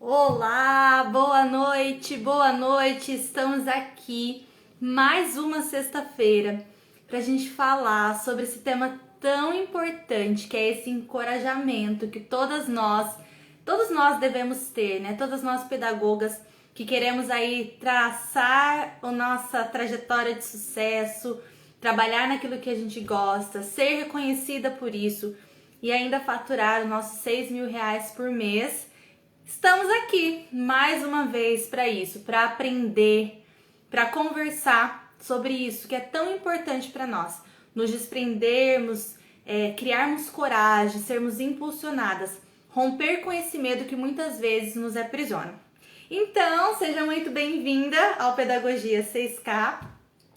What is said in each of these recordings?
Olá, boa noite, boa noite. Estamos aqui mais uma sexta-feira para a gente falar sobre esse tema tão importante que é esse encorajamento que todos nós devemos ter, né? Todas nós pedagogas que queremos aí traçar a nossa trajetória de sucesso, trabalhar naquilo que a gente gosta, ser reconhecida por isso e ainda faturar os nossos R$ 6.000 por mês. Estamos aqui mais uma vez para isso, para aprender, para conversar sobre isso que é tão importante para nós, nos desprendermos, criarmos coragem, sermos impulsionadas, romper com esse medo que muitas vezes nos aprisiona. Então, seja muito bem-vinda ao Pedagogia 6K.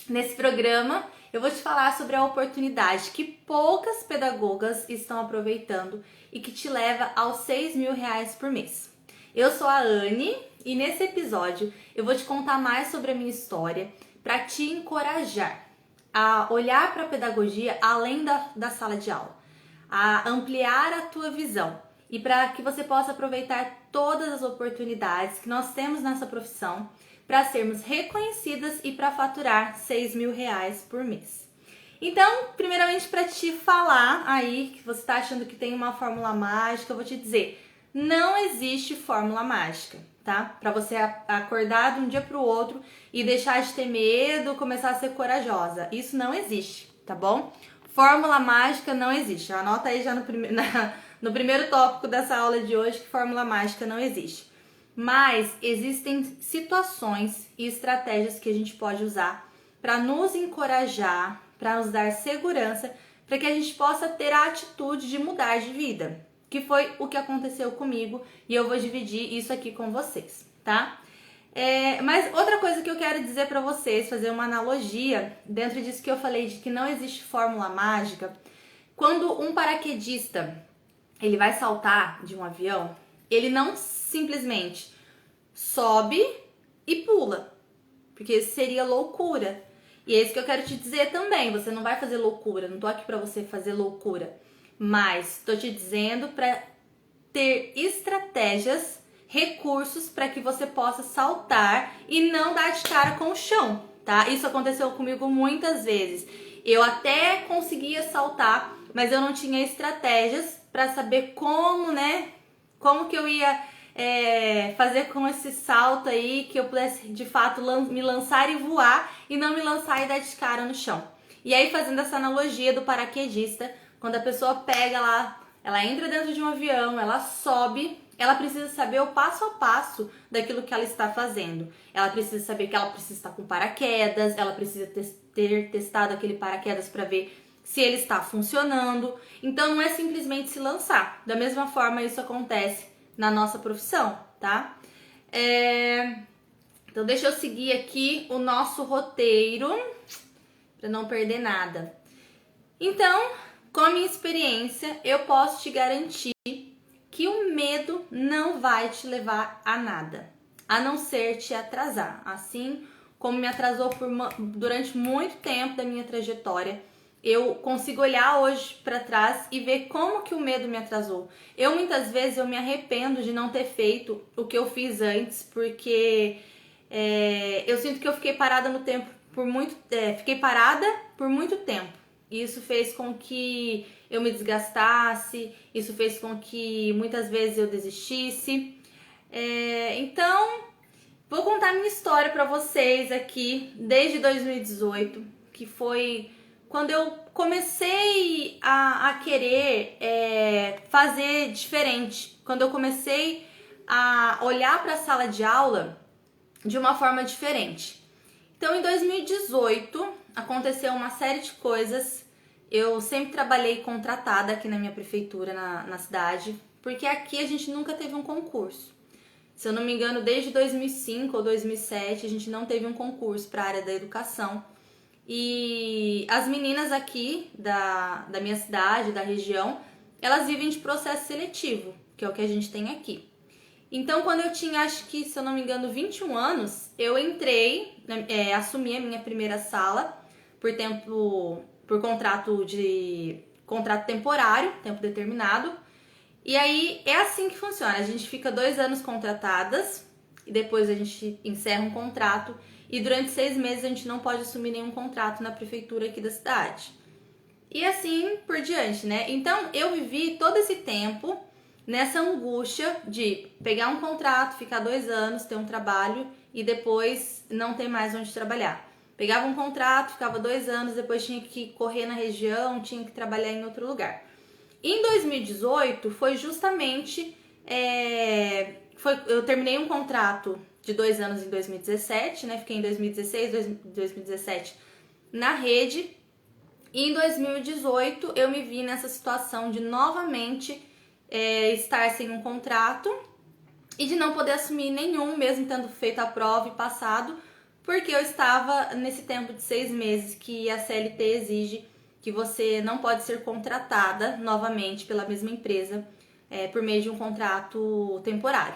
Nesse programa, eu vou te falar sobre a oportunidade que poucas pedagogas estão aproveitando e que te leva aos R$ 6.000 por mês. Eu sou a Anne e nesse episódio eu vou te contar mais sobre a minha história para te encorajar a olhar para a pedagogia além da sala de aula, a ampliar a tua visão e para que você possa aproveitar todas as oportunidades que nós temos nessa profissão para sermos reconhecidas e para faturar R$ 6.000 por mês. Então, primeiramente, para te falar aí que você está achando que tem uma fórmula mágica, eu vou te dizer: não existe fórmula mágica, tá? Para você acordar de um dia para o outro e deixar de ter medo, começar a ser corajosa. Isso não existe, tá bom? Fórmula mágica não existe. Anota aí já no primeiro tópico dessa aula de hoje que fórmula mágica não existe. Mas existem situações e estratégias que a gente pode usar para nos encorajar, para nos dar segurança, para que a gente possa ter a atitude de mudar de vida, que foi o que aconteceu comigo e eu vou dividir isso aqui com vocês, tá? Mas outra coisa que eu quero dizer para vocês, fazer uma analogia dentro disso que eu falei de que não existe fórmula mágica. Quando um paraquedista ele vai saltar de um avião, ele não simplesmente sobe e pula, porque isso seria loucura. E é isso que eu quero te dizer também, você não vai fazer loucura, não tô aqui para você fazer loucura. Mas estou te dizendo para ter estratégias, recursos para que você possa saltar e não dar de cara com o chão, tá? Isso aconteceu comigo muitas vezes. Eu até conseguia saltar, mas eu não tinha estratégias para saber como, né? Como que eu ia fazer com esse salto aí, que eu pudesse de fato me lançar e voar e não me lançar e dar de cara no chão. E aí, fazendo essa analogia do paraquedista, quando a pessoa pega lá, ela entra dentro de um avião, ela sobe, ela precisa saber o passo a passo daquilo que ela está fazendo. Ela precisa saber que ela precisa estar com paraquedas, ela precisa ter testado aquele paraquedas para ver se ele está funcionando. Então não é simplesmente se lançar. Da mesma forma isso acontece na nossa profissão, tá? Então deixa eu seguir aqui o nosso roteiro para não perder nada. Então, com a minha experiência, eu posso te garantir que o medo não vai te levar a nada, a não ser te atrasar. Assim como me atrasou durante muito tempo da minha trajetória, eu consigo olhar hoje para trás e ver como que o medo me atrasou. Muitas vezes eu me arrependo de não ter feito o que eu fiz antes, porque eu sinto que eu fiquei parada no tempo fiquei parada por muito tempo. Isso fez com que eu me desgastasse, isso fez com que muitas vezes eu desistisse. Então, vou contar minha história para vocês aqui desde 2018, que foi quando eu comecei a querer fazer diferente, quando eu comecei a olhar para a sala de aula de uma forma diferente. Então, em 2018, aconteceu uma série de coisas. Eu sempre trabalhei contratada aqui na minha prefeitura, na cidade, porque aqui a gente nunca teve um concurso. Se eu não me engano, desde 2005 ou 2007, a gente não teve um concurso para a área da educação. E as meninas aqui da minha cidade, da região, elas vivem de processo seletivo, que é o que a gente tem aqui. Então, quando eu tinha, acho que, se eu não me engano, 21 anos, eu entrei, assumi a minha primeira sala por contrato temporário, tempo determinado. E aí é assim que funciona. A gente fica 2 anos contratadas e depois a gente encerra um contrato e durante 6 meses a gente não pode assumir nenhum contrato na prefeitura aqui da cidade. E assim por diante, né? Então eu vivi todo esse tempo nessa angústia de pegar um contrato, ficar 2 anos, ter um trabalho e depois não ter mais onde trabalhar. Pegava um contrato, ficava 2 anos, depois tinha que correr na região, tinha que trabalhar em outro lugar. Em 2018 foi justamente eu terminei um contrato de 2 anos em 2017, né? Fiquei em 2016, 2017 na rede. E em 2018 eu me vi nessa situação de novamente estar sem um contrato e de não poder assumir nenhum, mesmo tendo feito a prova e passado, porque eu estava nesse tempo de 6 meses que a CLT exige que você não pode ser contratada novamente pela mesma empresa por meio de um contrato temporário.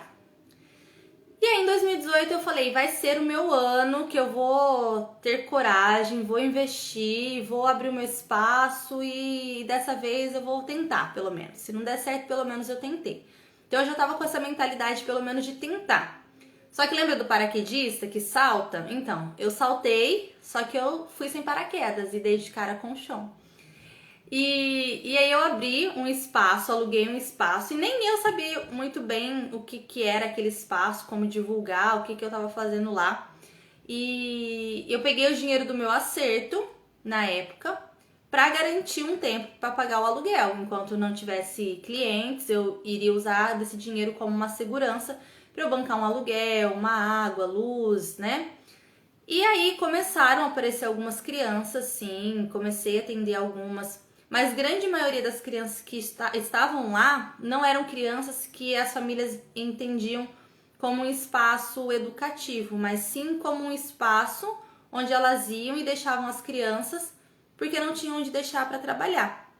E aí em 2018 eu falei, vai ser o meu ano que eu vou ter coragem, vou investir, vou abrir o meu espaço e dessa vez eu vou tentar, pelo menos. Se não der certo, pelo menos eu tentei. Então eu já tava com essa mentalidade, pelo menos, de tentar. Só que lembra do paraquedista que salta? Então, eu saltei, só que eu fui sem paraquedas e dei de cara com o chão. E aí eu abri um espaço, aluguei um espaço e nem eu sabia muito bem o que era aquele espaço, como divulgar, o que eu tava fazendo lá. E eu peguei o dinheiro do meu acerto, na época, para garantir um tempo para pagar o aluguel. Enquanto não tivesse clientes, eu iria usar desse dinheiro como uma segurança para eu bancar um aluguel, uma água, luz, né? E aí começaram a aparecer algumas crianças, sim, comecei a atender algumas, mas grande maioria das crianças que estavam lá não eram crianças que as famílias entendiam como um espaço educativo, mas sim como um espaço onde elas iam e deixavam as crianças porque não tinham onde deixar para trabalhar.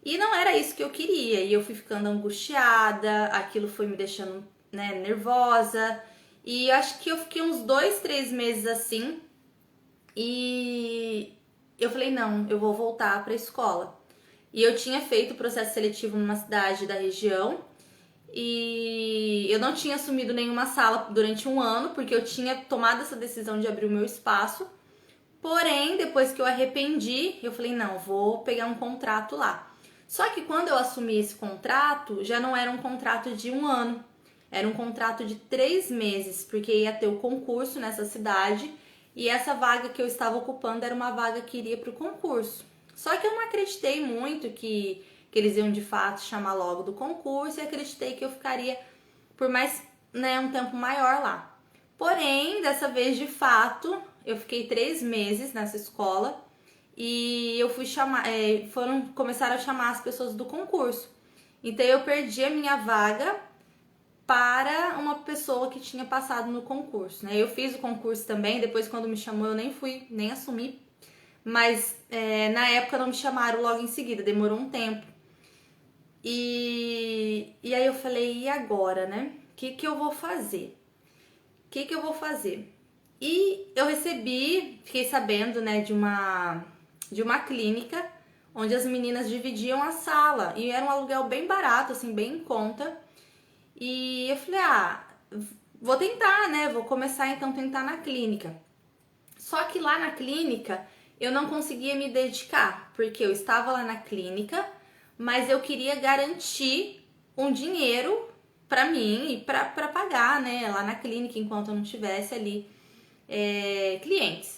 E não era isso que eu queria, e eu fui ficando angustiada, aquilo foi me deixando, né, nervosa, e acho que eu fiquei uns 2, 3 meses assim, e eu falei, não, eu vou voltar para a escola. E eu tinha feito o processo seletivo numa cidade da região, e eu não tinha assumido nenhuma sala durante um ano, porque eu tinha tomado essa decisão de abrir o meu espaço. Porém, depois que eu arrependi, eu falei, não, vou pegar um contrato lá. Só que quando eu assumi esse contrato, já não era um contrato de um ano, era um contrato de 3 meses, porque ia ter o concurso nessa cidade e essa vaga que eu estava ocupando era uma vaga que iria para o concurso. Só que eu não acreditei muito que eles iam de fato chamar logo do concurso e acreditei que eu ficaria por mais, né, um tempo maior lá. Porém, dessa vez, de fato, eu fiquei 3 meses nessa escola e eu fui chamar, começaram a chamar as pessoas do concurso. Então eu perdi a minha vaga para uma pessoa que tinha passado no concurso, né? Eu fiz o concurso também, depois quando me chamou eu nem fui, nem assumi, mas na época não me chamaram logo em seguida, demorou um tempo. E aí eu falei, e agora, né? O que eu vou fazer? O que eu vou fazer? E eu fiquei sabendo, né, de uma clínica onde as meninas dividiam a sala e era um aluguel bem barato, assim, bem em conta. E eu falei, vou tentar, né, vou começar então a tentar na clínica. Só que lá na clínica eu não conseguia me dedicar, porque eu estava lá na clínica, mas eu queria garantir um dinheiro para mim e para pagar, né, lá na clínica enquanto eu não tivesse ali clientes.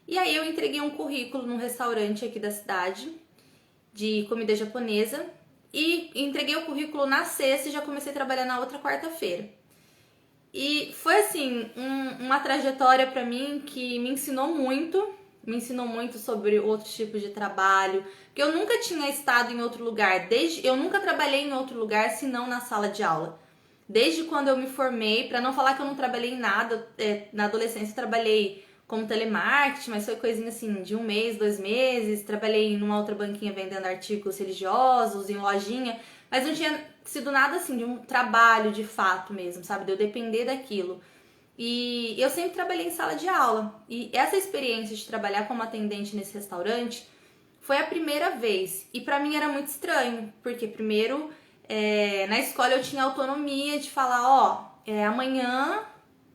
E aí eu entreguei um currículo num restaurante aqui da cidade de comida japonesa e entreguei o currículo na sexta e já comecei a trabalhar na outra quarta-feira. E foi assim, uma trajetória para mim que me ensinou muito sobre outros tipos de trabalho, porque eu nunca tinha estado em outro lugar, eu nunca trabalhei em outro lugar senão na sala de aula. Desde quando eu me formei, para não falar que eu não trabalhei em nada, na adolescência eu trabalhei como telemarketing, mas foi coisinha assim de 1 mês, 2 meses, trabalhei numa outra banquinha vendendo artigos religiosos, em lojinha, mas não tinha sido nada assim de um trabalho de fato mesmo, sabe, de eu depender daquilo. E eu sempre trabalhei em sala de aula, e essa experiência de trabalhar como atendente nesse restaurante foi a primeira vez, e pra mim era muito estranho, porque primeiro Na escola eu tinha autonomia de falar, amanhã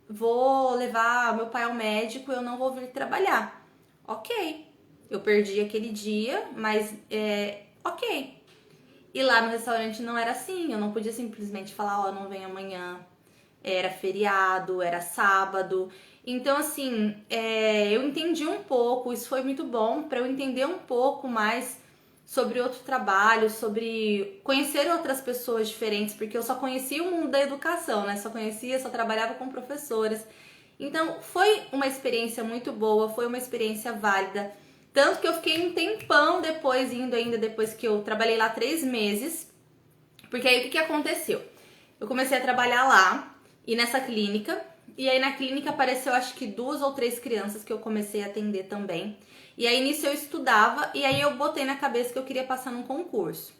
vou levar meu pai ao médico, eu não vou vir trabalhar. Ok, eu perdi aquele dia, mas ok. E lá no restaurante não era assim, eu não podia simplesmente falar, não venho amanhã. Era feriado, era sábado. Então, assim, eu entendi um pouco, isso foi muito bom para eu entender um pouco mais sobre outro trabalho, sobre conhecer outras pessoas diferentes, porque eu só conhecia o mundo da educação, né? Só trabalhava com professoras. Então, foi uma experiência muito boa, foi uma experiência válida. Tanto que eu fiquei um tempão depois, depois que eu trabalhei lá 3 meses. Porque aí o que aconteceu? Eu comecei a trabalhar lá e nessa clínica. E aí na clínica apareceu acho que 2 ou 3 crianças que eu comecei a atender também. E aí nisso eu estudava e aí eu botei na cabeça que eu queria passar num concurso.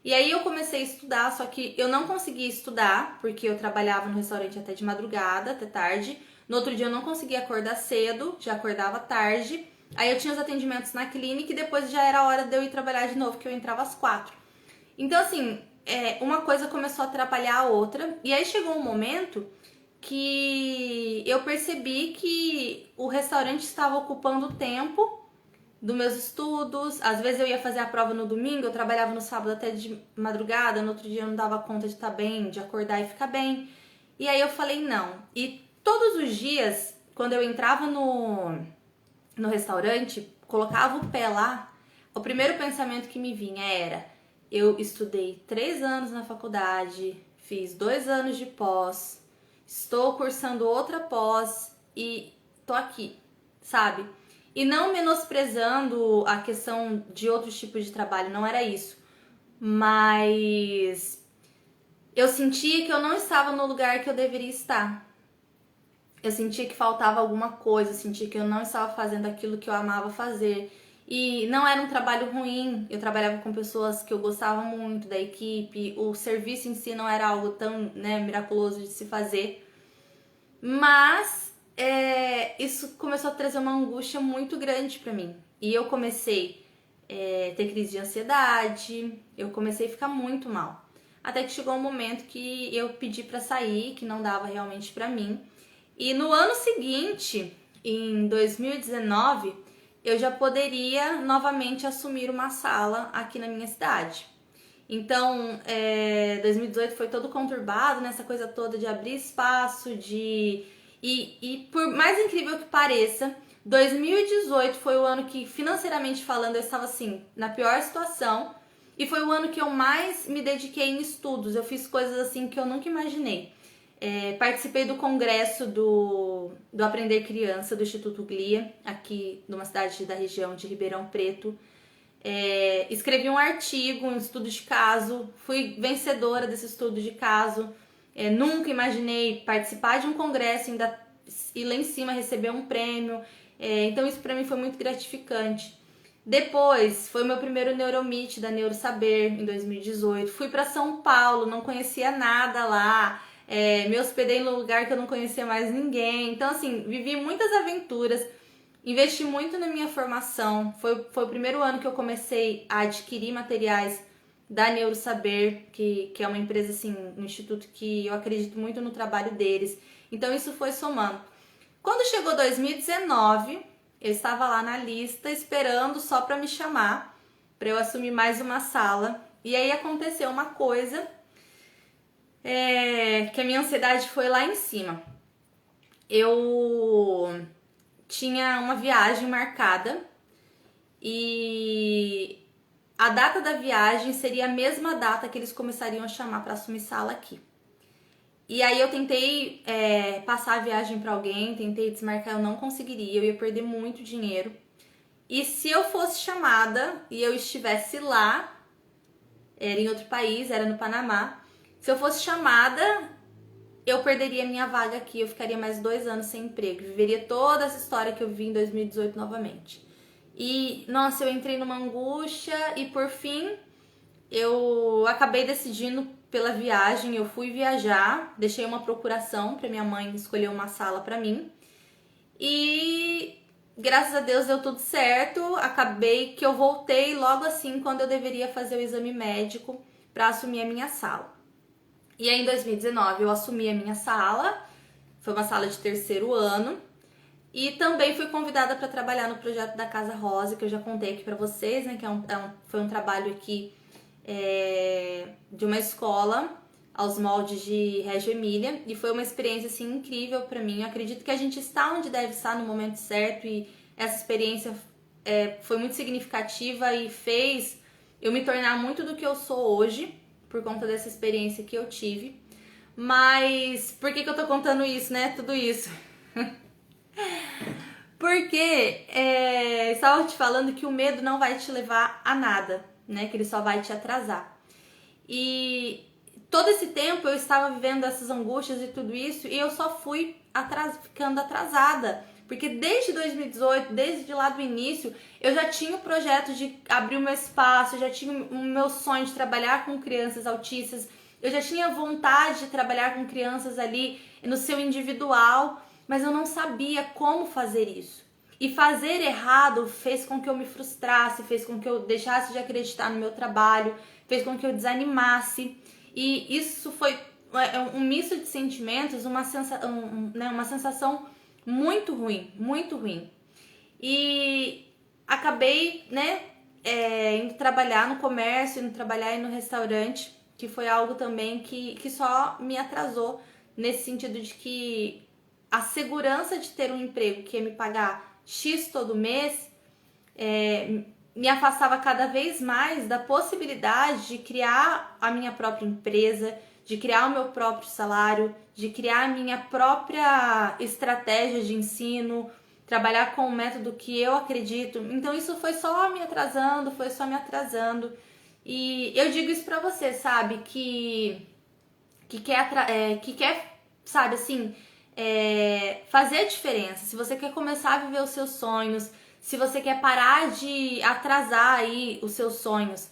E aí eu comecei a estudar, só que eu não conseguia estudar, porque eu trabalhava no restaurante até de madrugada, até tarde. No outro dia eu não conseguia acordar cedo, já acordava tarde. Aí eu tinha os atendimentos na clínica e depois já era hora de eu ir trabalhar de novo, que eu entrava às 4. Então assim, uma coisa começou a atrapalhar a outra. E aí chegou um momento que eu percebi que o restaurante estava ocupando o tempo dos meus estudos. Às vezes eu ia fazer a prova no domingo, eu trabalhava no sábado até de madrugada, no outro dia eu não dava conta de estar bem, de acordar e ficar bem. E aí eu falei não. E todos os dias, quando eu entrava no restaurante, colocava o pé lá, o primeiro pensamento que me vinha era: eu estudei 3 anos na faculdade, fiz 2 anos de pós, estou cursando outra pós e tô aqui, sabe? E não menosprezando a questão de outros tipos de trabalho, não era isso. Mas eu sentia que eu não estava no lugar que eu deveria estar. Eu sentia que faltava alguma coisa, eu sentia que eu não estava fazendo aquilo que eu amava fazer. E não era um trabalho ruim, eu trabalhava com pessoas que eu gostava muito da equipe, o serviço em si não era algo tão miraculoso de se fazer. Mas isso começou a trazer uma angústia muito grande pra mim. E eu comecei a ter crise de ansiedade, eu comecei a ficar muito mal. Até que chegou um momento que eu pedi pra sair, que não dava realmente pra mim. E no ano seguinte, em 2019, eu já poderia novamente assumir uma sala aqui na minha cidade. Então, 2018 foi todo conturbado nessa coisa toda de abrir espaço, e por mais incrível que pareça, 2018 foi o ano que, financeiramente falando, eu estava assim, na pior situação. E foi o ano que eu mais me dediquei em estudos. Eu fiz coisas assim que eu nunca imaginei. Participei do congresso do Aprender Criança do Instituto Glia, aqui numa cidade da região de Ribeirão Preto. Escrevi um artigo, um estudo de caso, fui vencedora desse estudo de caso. Nunca imaginei participar de um congresso e lá em cima receber um prêmio. Então isso para mim foi muito gratificante. Depois foi o meu primeiro Neuromeet da Neurosaber em 2018. Fui para São Paulo, não conhecia nada lá. Me hospedei num lugar que eu não conhecia mais ninguém. Então, assim, vivi muitas aventuras, investi muito na minha formação. Foi o primeiro ano que eu comecei a adquirir materiais da Neurosaber, que é uma empresa, assim, um instituto que eu acredito muito no trabalho deles. Então, isso foi somando. Quando chegou 2019, eu estava lá na lista esperando só para me chamar, para eu assumir mais uma sala. E aí aconteceu uma coisa que a minha ansiedade foi lá em cima. Eu tinha uma viagem marcada e a data da viagem seria a mesma data que eles começariam a chamar para assumir sala aqui. E aí eu tentei passar a viagem para alguém, tentei desmarcar, eu não conseguiria, eu ia perder muito dinheiro. E se eu fosse chamada e eu estivesse lá, era em outro país, era no Panamá, se eu fosse chamada, eu perderia minha vaga aqui, eu ficaria mais 2 anos sem emprego, viveria toda essa história que eu vi em 2018 novamente. E, nossa, eu entrei numa angústia e, por fim, eu acabei decidindo pela viagem. Eu fui viajar, deixei uma procuração para minha mãe escolher uma sala para mim. E, graças a Deus, deu tudo certo. Acabei que eu voltei logo assim, quando eu deveria fazer o exame médico para assumir a minha sala. E aí em 2019 eu assumi a minha sala, foi uma sala de terceiro ano, e também fui convidada para trabalhar no projeto da Casa Rosa, que eu já contei aqui para vocês, né, que foi um trabalho aqui de uma escola aos moldes de Reggio Emília, e foi uma experiência assim incrível para mim. Eu acredito que a gente está onde deve estar no momento certo, e essa experiência foi muito significativa e fez eu me tornar muito do que eu sou hoje, por conta dessa experiência que eu tive. Mas por que eu tô contando isso, né? Tudo isso. Porque estava te falando que o medo não vai te levar a nada, né? Que ele só vai te atrasar. E todo esse tempo eu estava vivendo essas angústias e tudo isso, e eu só fui ficando atrasada. Porque desde 2018, desde lá do início, eu já tinha o projeto de abrir o meu espaço, eu já tinha o meu sonho de trabalhar com crianças autistas, eu já tinha vontade de trabalhar com crianças ali no seu individual, mas eu não sabia como fazer isso. E fazer errado fez com que eu me frustrasse, fez com que eu deixasse de acreditar no meu trabalho, fez com que eu desanimasse. E isso foi um misto de sentimentos, uma sensação muito ruim, muito ruim. E acabei, indo trabalhar no comércio, indo trabalhar no restaurante, que foi algo também que só me atrasou, nesse sentido de que a segurança de ter um emprego que ia me pagar X todo mês me afastava cada vez mais da possibilidade de criar a minha própria empresa, de criar o meu próprio salário, de criar a minha própria estratégia de ensino, trabalhar com o método que eu acredito. Então isso foi só me atrasando, E eu digo isso pra você, sabe? Que quer, sabe, assim, fazer a diferença. Se você quer começar a viver os seus sonhos, se você quer parar de atrasar aí os seus sonhos,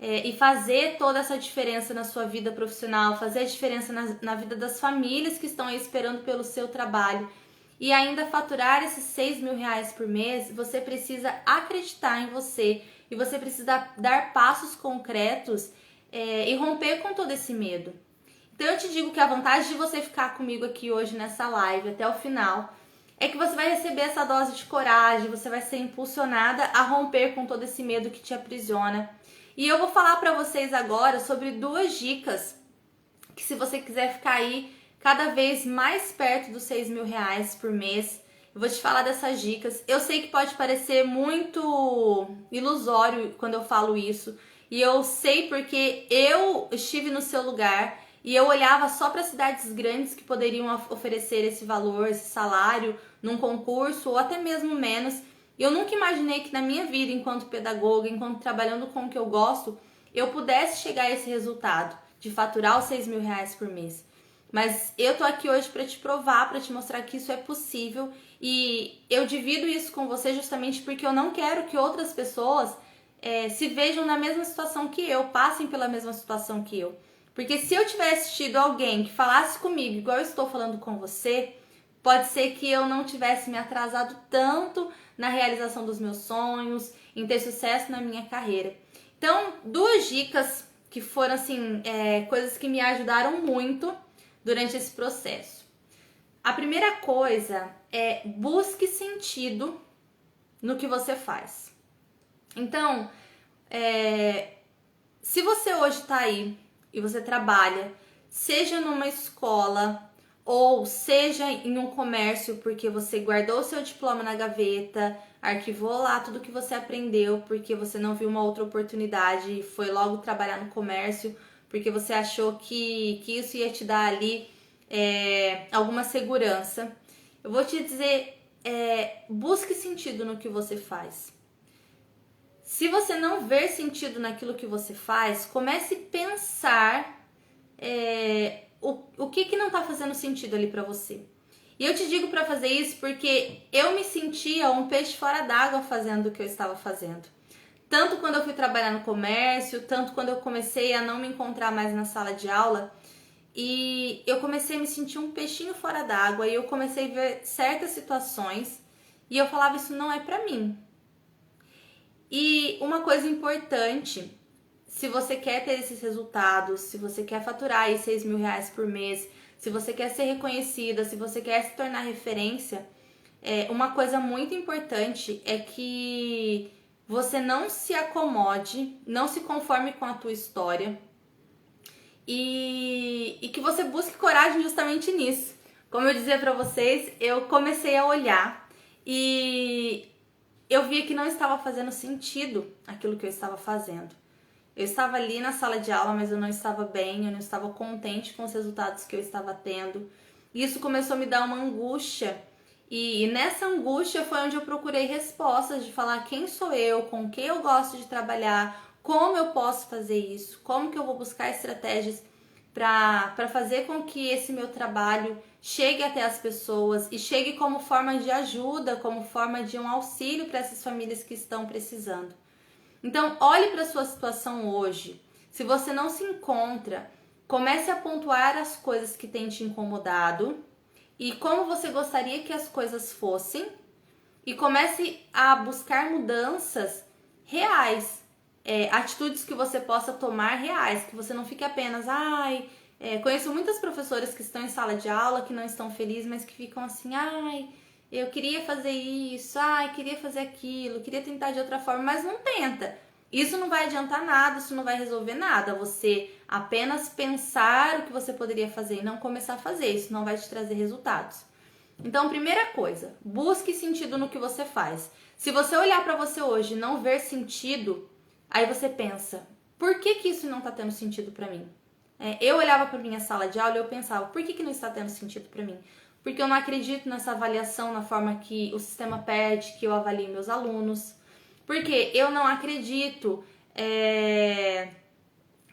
e fazer toda essa diferença na sua vida profissional, fazer a diferença na vida das famílias que estão aí esperando pelo seu trabalho, e ainda faturar esses 6 mil reais por mês, você precisa acreditar em você, e você precisa dar passos concretos e romper com todo esse medo. Então eu te digo que a vantagem de você ficar comigo aqui hoje nessa live até o final é que você vai receber essa dose de coragem, você vai ser impulsionada a romper com todo esse medo que te aprisiona. E eu vou falar para vocês agora sobre 2 dicas que, se você quiser ficar aí cada vez mais perto dos 6 mil reais por mês, eu vou te falar dessas dicas. Eu sei que pode parecer muito ilusório quando eu falo isso, e eu sei porque eu estive no seu lugar e eu olhava só para cidades grandes que poderiam oferecer esse valor, esse salário num concurso, ou até mesmo menos. Eu nunca imaginei que na minha vida, enquanto pedagoga, enquanto trabalhando com o que eu gosto, eu pudesse chegar a esse resultado de faturar os 6 mil reais por mês. Mas eu tô aqui hoje para te provar, para te mostrar que isso é possível, e eu divido isso com você justamente porque eu não quero que outras pessoas se vejam na mesma situação que eu, passem pela mesma situação que eu. Porque se eu tivesse tido alguém que falasse comigo igual eu estou falando com você, pode ser que eu não tivesse me atrasado tanto na realização dos meus sonhos, em ter sucesso na minha carreira. Então, 2 dicas que foram, assim, coisas que me ajudaram muito durante esse processo. A primeira coisa é: busque sentido no que você faz. Então, se você hoje está aí e você trabalha, seja numa escola ou seja em um comércio, porque você guardou o seu diploma na gaveta, arquivou lá tudo que você aprendeu porque você não viu uma outra oportunidade e foi logo trabalhar no comércio porque você achou que isso ia te dar ali alguma segurança. Eu vou te dizer, busque sentido no que você faz. Se você não ver sentido naquilo que você faz, comece a pensar o que não tá fazendo sentido ali pra você. E eu te digo pra fazer isso porque eu me sentia um peixe fora d'água fazendo o que eu estava fazendo. Tanto quando eu fui trabalhar no comércio, tanto quando eu comecei a não me encontrar mais na sala de aula. E eu comecei a me sentir um peixinho fora d'água, e eu comecei a ver certas situações e eu falava: isso não é pra mim. E uma coisa importante, se você quer ter esses resultados, se você quer faturar aí R$6.000 por mês, se você quer ser reconhecida, se você quer se tornar referência, uma coisa muito importante é que você não se acomode, não se conforme com a tua história e que você busque coragem justamente nisso. Como eu dizia pra vocês, eu comecei a olhar e eu via que não estava fazendo sentido aquilo que eu estava fazendo. Eu estava ali na sala de aula, mas eu não estava bem, eu não estava contente com os resultados que eu estava tendo. E isso começou a me dar uma angústia. E nessa angústia foi onde eu procurei respostas de falar quem sou eu, com quem eu gosto de trabalhar, como eu posso fazer isso, como que eu vou buscar estratégias para fazer com que esse meu trabalho chegue até as pessoas e chegue como forma de ajuda, como forma de um auxílio para essas famílias que estão precisando. Então, olhe para a sua situação hoje. Se você não se encontra, comece a pontuar as coisas que têm te incomodado e como você gostaria que as coisas fossem e comece a buscar mudanças reais, atitudes que você possa tomar reais, que você não fique apenas, conheço muitas professoras que estão em sala de aula, que não estão felizes, mas que ficam assim, eu queria fazer isso, queria fazer aquilo, queria tentar de outra forma, mas não tenta. Isso não vai adiantar nada, isso não vai resolver nada. Você apenas pensar o que você poderia fazer e não começar a fazer, isso não vai te trazer resultados. Então, primeira coisa, busque sentido no que você faz. Se você olhar para você hoje e não ver sentido, aí você pensa, por que isso não está tendo sentido para mim? Eu olhava para minha sala de aula e eu pensava, por que não está tendo sentido para mim? Porque eu não acredito nessa avaliação, na forma que o sistema pede que eu avalie meus alunos. Porque eu não acredito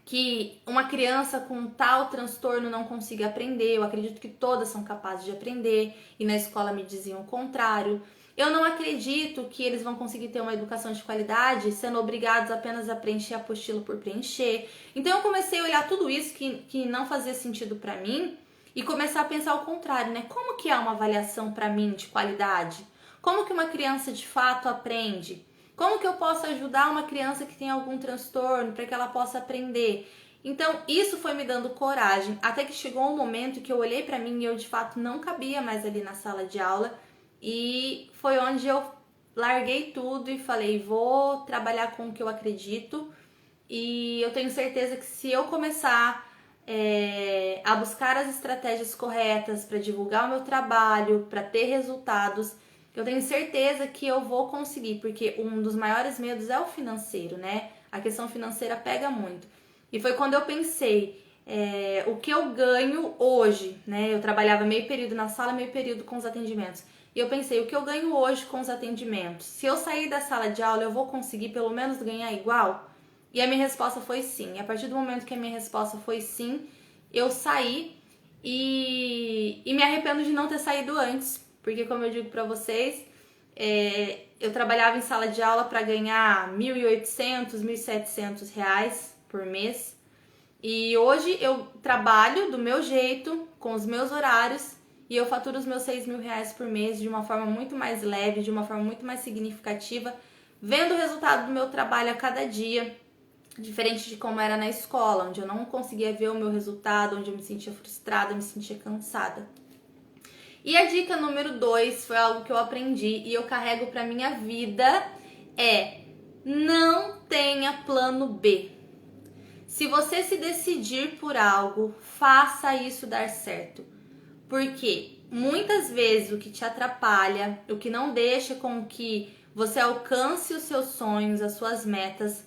que uma criança com tal transtorno não consiga aprender. Eu acredito que todas são capazes de aprender e na escola me diziam o contrário. Eu não acredito que eles vão conseguir ter uma educação de qualidade sendo obrigados apenas a preencher a apostila por preencher. Então eu comecei a olhar tudo isso que não fazia sentido para mim e começar a pensar o contrário, né? Como que é uma avaliação para mim de qualidade? Como que uma criança de fato aprende? Como que eu posso ajudar uma criança que tem algum transtorno para que ela possa aprender? Então, isso foi me dando coragem, até que chegou um momento que eu olhei para mim e eu de fato não cabia mais ali na sala de aula e foi onde eu larguei tudo e falei, vou trabalhar com o que eu acredito e eu tenho certeza que se eu começar a buscar as estratégias corretas para divulgar o meu trabalho, para ter resultados, eu tenho certeza que eu vou conseguir, porque um dos maiores medos é o financeiro, né? A questão financeira pega muito. E foi quando eu pensei, o que eu ganho hoje, né? Eu trabalhava meio período na sala, meio período com os atendimentos. E eu pensei, o que eu ganho hoje com os atendimentos? Se eu sair da sala de aula, eu vou conseguir pelo menos ganhar igual? E a minha resposta foi sim. E a partir do momento que a minha resposta foi sim, eu saí e me arrependo de não ter saído antes. Porque, como eu digo pra vocês, eu trabalhava em sala de aula para ganhar R$1.800, R$1.700 por mês. E hoje eu trabalho do meu jeito, com os meus horários, e eu faturo os meus R$6.000 por mês de uma forma muito mais leve, de uma forma muito mais significativa, vendo o resultado do meu trabalho a cada dia, diferente de como era na escola, onde eu não conseguia ver o meu resultado, onde eu me sentia frustrada, me sentia cansada. E a dica número 2 foi algo que eu aprendi e eu carrego pra minha vida, não tenha plano B. Se você se decidir por algo, faça isso dar certo. Porque muitas vezes o que te atrapalha, o que não deixa com que você alcance os seus sonhos, as suas metas,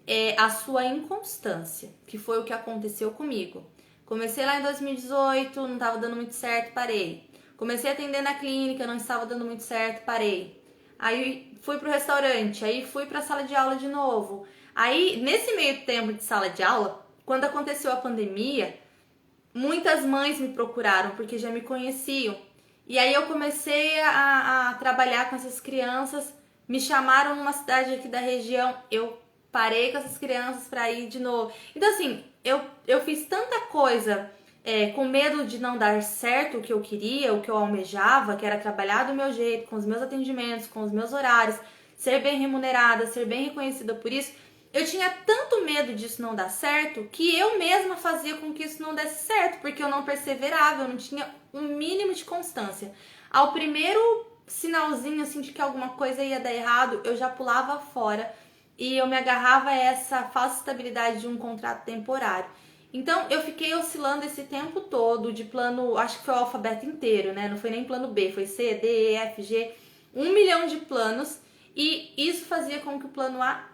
é a sua inconstância, que foi o que aconteceu comigo. Comecei lá em 2018, não estava dando muito certo, parei. Comecei a atender na clínica, não estava dando muito certo, parei. Aí fui pro restaurante, aí fui pra sala de aula de novo. Aí, nesse meio tempo de sala de aula, quando aconteceu a pandemia, muitas mães me procuraram porque já me conheciam. E aí eu comecei a trabalhar com essas crianças, me chamaram numa cidade aqui da região, eu parei com essas crianças para ir de novo. Então assim, eu fiz tanta coisa com medo de não dar certo o que eu queria, o que eu almejava, que era trabalhar do meu jeito, com os meus atendimentos, com os meus horários, ser bem remunerada, ser bem reconhecida por isso, eu tinha tanto medo disso não dar certo que eu mesma fazia com que isso não desse certo, porque eu não perseverava, eu não tinha um mínimo de constância. Ao primeiro sinalzinho assim de que alguma coisa ia dar errado, eu já pulava fora e eu me agarrava a essa falsa estabilidade de um contrato temporário. Então eu fiquei oscilando esse tempo todo de plano, acho que foi o alfabeto inteiro, né? Não foi nem plano B, foi C, D, E, F, G, 1 milhão de planos, e isso fazia com que o plano A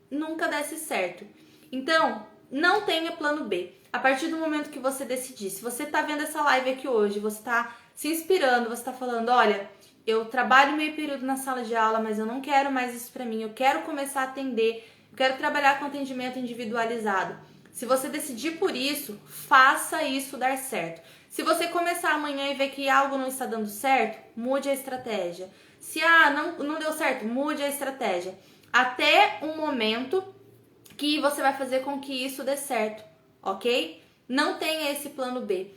nunca desse certo. Então, não tenha plano B. A partir do momento que você decidir, se você tá vendo essa live aqui hoje, você tá se inspirando, você tá falando, olha, eu trabalho meio período na sala de aula, mas eu não quero mais isso pra mim, eu quero começar a atender, eu quero trabalhar com atendimento individualizado. Se você decidir por isso, faça isso dar certo. Se você começar amanhã e ver que algo não está dando certo, mude a estratégia. Se não deu certo, mude a estratégia. Até um momento que você vai fazer com que isso dê certo, ok? Não tenha esse plano B.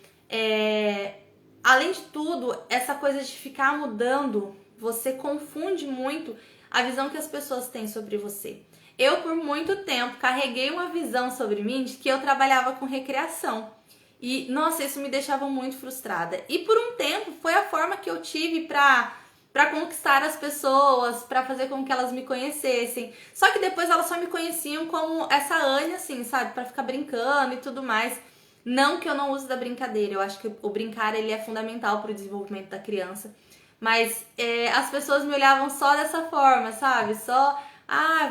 Além de tudo, essa coisa de ficar mudando, você confunde muito a visão que as pessoas têm sobre você. Eu, por muito tempo, carreguei uma visão sobre mim de que eu trabalhava com recreação. E, nossa, isso me deixava muito frustrada. E por um tempo, foi a forma que eu tive pra conquistar as pessoas, pra fazer com que elas me conhecessem. Só que depois elas só me conheciam como essa Anya, assim, sabe? Pra ficar brincando e tudo mais. Não que eu não use da brincadeira, eu acho que o brincar ele é fundamental pro desenvolvimento da criança. Mas as pessoas me olhavam só dessa forma, sabe? Só,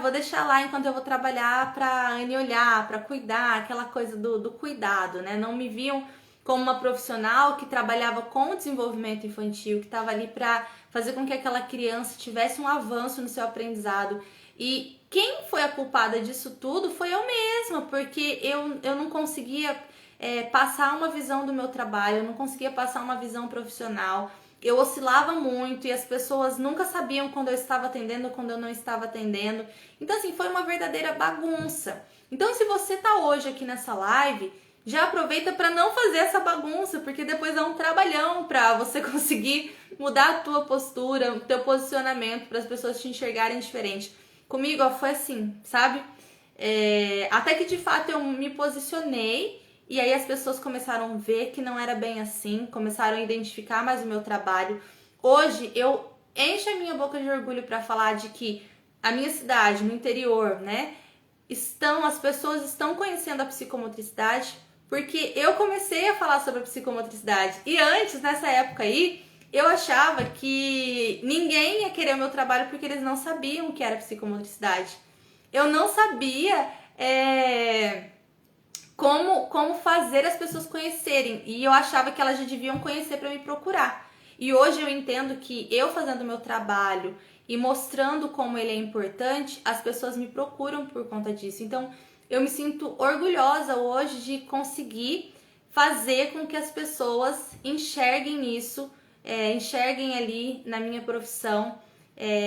vou deixar lá enquanto eu vou trabalhar pra Anya olhar, pra cuidar, aquela coisa do cuidado, né? Não me viam como uma profissional que trabalhava com o desenvolvimento infantil, que estava ali para fazer com que aquela criança tivesse um avanço no seu aprendizado. E quem foi a culpada disso tudo foi eu mesma, porque eu não conseguia passar uma visão do meu trabalho, eu não conseguia passar uma visão profissional. Eu oscilava muito e as pessoas nunca sabiam quando eu estava atendendo ou quando eu não estava atendendo. Então, assim, foi uma verdadeira bagunça. Então, se você tá hoje aqui nessa live, já aproveita para não fazer essa bagunça, porque depois é um trabalhão para você conseguir mudar a tua postura, o teu posicionamento, para as pessoas te enxergarem diferente. Comigo, foi assim, sabe? Até que de fato eu me posicionei e aí as pessoas começaram a ver que não era bem assim, começaram a identificar mais o meu trabalho. Hoje eu encho a minha boca de orgulho para falar de que a minha cidade, no interior, né, as pessoas estão conhecendo a psicomotricidade, porque eu comecei a falar sobre a psicomotricidade. E antes, nessa época aí, eu achava que ninguém ia querer o meu trabalho porque eles não sabiam o que era psicomotricidade. Eu não sabia como fazer as pessoas conhecerem. E eu achava que elas já deviam conhecer para me procurar. E hoje eu entendo que eu fazendo o meu trabalho e mostrando como ele é importante, as pessoas me procuram por conta disso. Então, eu me sinto orgulhosa hoje de conseguir fazer com que as pessoas enxerguem isso, enxerguem ali na minha profissão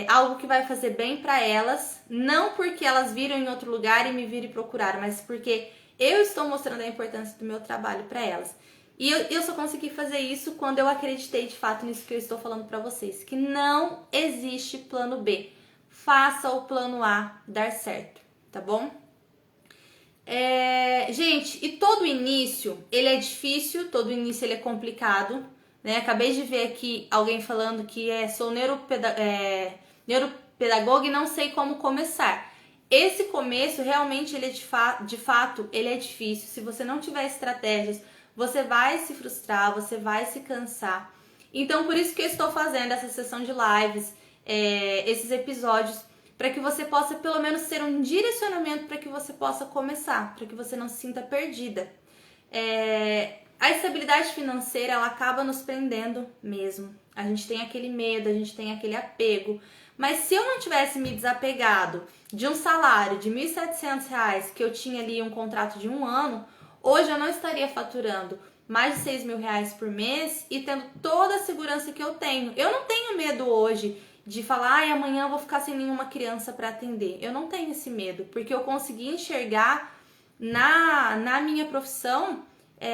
algo que vai fazer bem para elas, não porque elas viram em outro lugar e me viram e procuraram, mas porque eu estou mostrando a importância do meu trabalho para elas. E eu só consegui fazer isso quando eu acreditei de fato nisso que eu estou falando para vocês, que não existe plano B. Faça o plano A dar certo, tá bom? Gente, e todo início, ele é difícil, todo início ele é complicado, né? Acabei de ver aqui alguém falando que sou neuropedagoga e não sei como começar. Esse começo, realmente, ele é de fato, ele é difícil. Se você não tiver estratégias, você vai se frustrar, você vai se cansar. Então, por isso que eu estou fazendo essa sessão de lives, esses episódios, para que você possa pelo menos ter um direcionamento para que você possa começar, para que você não se sinta perdida. A estabilidade financeira, ela acaba nos prendendo mesmo. A gente tem aquele medo, a gente tem aquele apego. Mas se eu não tivesse me desapegado de um salário de R$ 1.700 que eu tinha ali um contrato de 1 ano, hoje eu não estaria faturando mais de R$ 6.000 por mês e tendo toda a segurança que eu tenho. Eu não tenho medo hoje de falar, amanhã eu vou ficar sem nenhuma criança para atender. Eu não tenho esse medo, porque eu consegui enxergar na minha profissão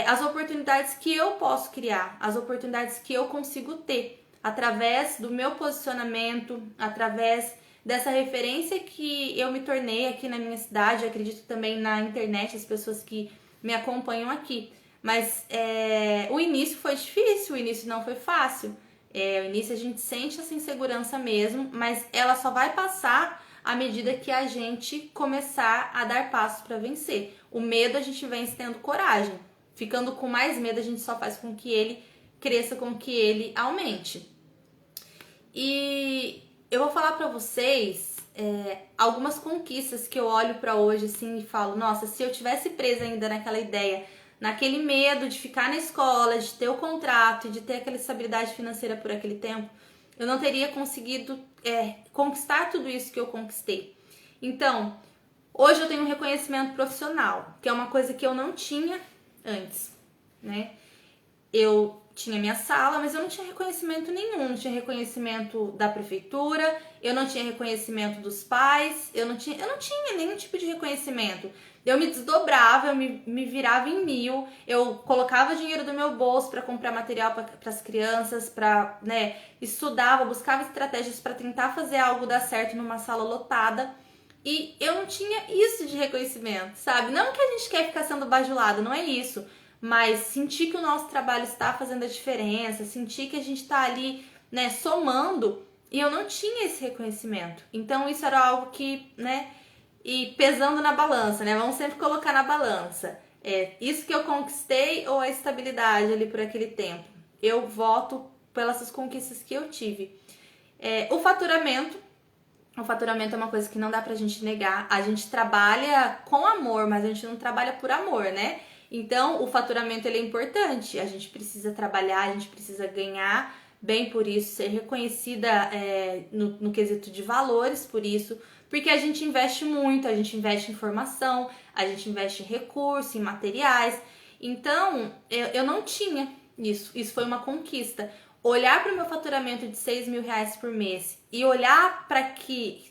as oportunidades que eu posso criar, as oportunidades que eu consigo ter através do meu posicionamento, através dessa referência que eu me tornei aqui na minha cidade, eu acredito também na internet, as pessoas que me acompanham aqui. Mas o início foi difícil, o início não foi fácil. O início a gente sente essa insegurança mesmo, mas ela só vai passar à medida que a gente começar a dar passos para vencer. O medo a gente vence tendo coragem. Ficando com mais medo, a gente só faz com que ele cresça, com que ele aumente. E eu vou falar para vocês algumas conquistas que eu olho para hoje assim e falo, nossa, se eu tivesse presa ainda naquela ideia, naquele medo de ficar na escola, de ter o contrato, de ter aquela estabilidade financeira por aquele tempo, eu não teria conseguido conquistar tudo isso que eu conquistei. Então, hoje eu tenho um reconhecimento profissional, que é uma coisa que eu não tinha antes, né? Eu tinha minha sala, mas eu não tinha reconhecimento nenhum, não tinha reconhecimento da prefeitura, eu não tinha reconhecimento dos pais, eu não tinha nenhum tipo de reconhecimento. Eu me desdobrava, eu me virava em mil, eu colocava dinheiro do meu bolso para comprar material para as crianças, para, estudava, buscava estratégias para tentar fazer algo dar certo numa sala lotada. E eu não tinha isso de reconhecimento, sabe? Não que a gente quer ficar sendo bajulado, não é isso. Mas sentir que o nosso trabalho está fazendo a diferença, sentir que a gente está ali, somando, e eu não tinha esse reconhecimento. Então isso era algo que, e pesando na balança, vamos sempre colocar na balança. Isso que eu conquistei ou a estabilidade ali por aquele tempo? Eu voto pelas conquistas que eu tive. O faturamento é uma coisa que não dá pra gente negar. A gente trabalha com amor, mas a gente não trabalha por amor, né? Então, o faturamento ele é importante. A gente precisa trabalhar, a gente precisa ganhar bem por isso, ser reconhecida no quesito de valores por isso, porque a gente investe muito, a gente investe em formação, a gente investe em recursos, em materiais. Então, eu não tinha isso. Isso foi uma conquista. Olhar para o meu faturamento de 6 mil reais por mês e olhar para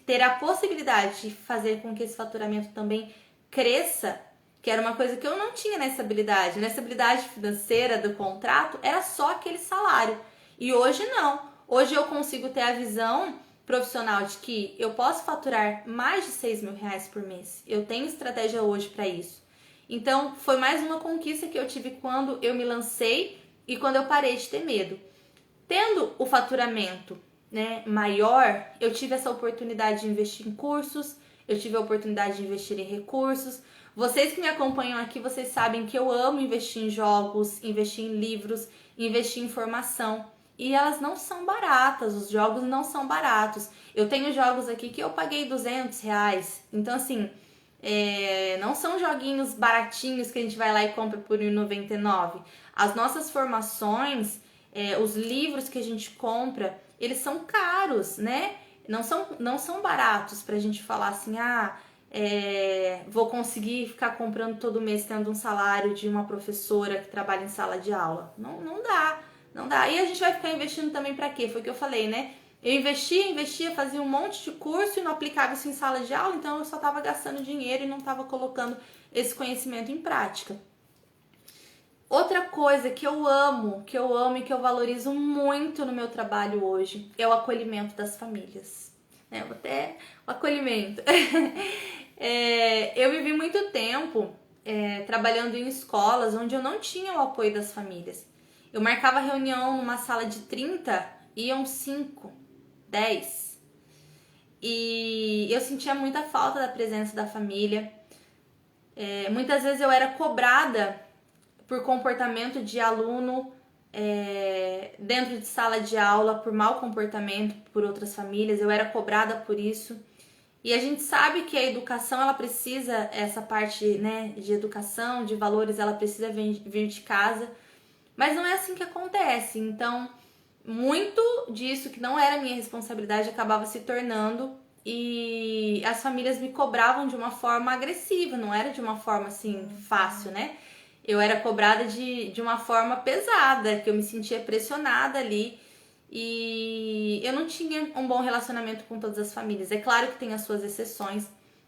ter a possibilidade de fazer com que esse faturamento também cresça, que era uma coisa que eu não tinha nessa habilidade. Nessa habilidade financeira do contrato, era só aquele salário. E hoje não. Hoje eu consigo ter a visão profissional de que eu posso faturar mais de 6 mil reais por mês. Eu tenho estratégia hoje para isso. Então, foi mais uma conquista que eu tive quando eu me lancei e quando eu parei de ter medo. Tendo o faturamento maior, eu tive essa oportunidade de investir em cursos, eu tive a oportunidade de investir em recursos. Vocês que me acompanham aqui, vocês sabem que eu amo investir em jogos, investir em livros, investir em formação. E elas não são baratas, os jogos não são baratos. Eu tenho jogos aqui que eu paguei 200 reais. Então, assim, não são joguinhos baratinhos que a gente vai lá e compra por R$1,99. As nossas formações, os livros que a gente compra, eles são caros, né? Não são baratos pra gente falar assim, vou conseguir ficar comprando todo mês tendo um salário de uma professora que trabalha em sala de aula. Não dá. E a gente vai ficar investindo também pra quê? Foi o que eu falei, né? Eu investia, fazia um monte de curso e não aplicava isso em sala de aula, então eu só tava gastando dinheiro e não tava colocando esse conhecimento em prática. Outra coisa que eu amo e que eu valorizo muito no meu trabalho hoje é o acolhimento das famílias. O acolhimento. Eu vivi muito tempo trabalhando em escolas onde eu não tinha o apoio das famílias. Eu marcava reunião numa sala de 30, iam 5, 10. E eu sentia muita falta da presença da família. Muitas vezes eu era cobrada por comportamento de aluno dentro de sala de aula, por mau comportamento por outras famílias. Eu era cobrada por isso. E a gente sabe que a educação, ela precisa, essa parte de educação, de valores, ela precisa vir de casa. Mas não é assim que acontece. Então, muito disso que não era minha responsabilidade acabava se tornando, e as famílias me cobravam de uma forma agressiva, não era de uma forma assim fácil, né? Eu era cobrada de uma forma pesada, que eu me sentia pressionada ali, e eu não tinha um bom relacionamento com todas as famílias. É claro que tem as suas exceções,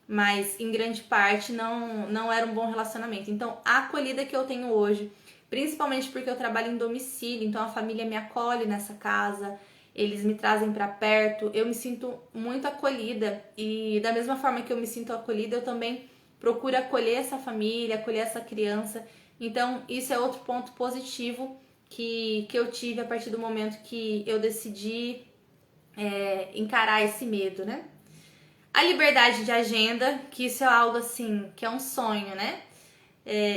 mas em grande parte não era um bom relacionamento. Então, a acolhida que eu tenho hoje, principalmente porque eu trabalho em domicílio, então a família me acolhe nessa casa, eles me trazem para perto, eu me sinto muito acolhida e da mesma forma que eu me sinto acolhida, eu também procuro acolher essa família, acolher essa criança. Então, isso é outro ponto positivo que eu tive a partir do momento que eu decidi encarar esse medo, né? A liberdade de agenda, que isso é algo assim, que é um sonho, né?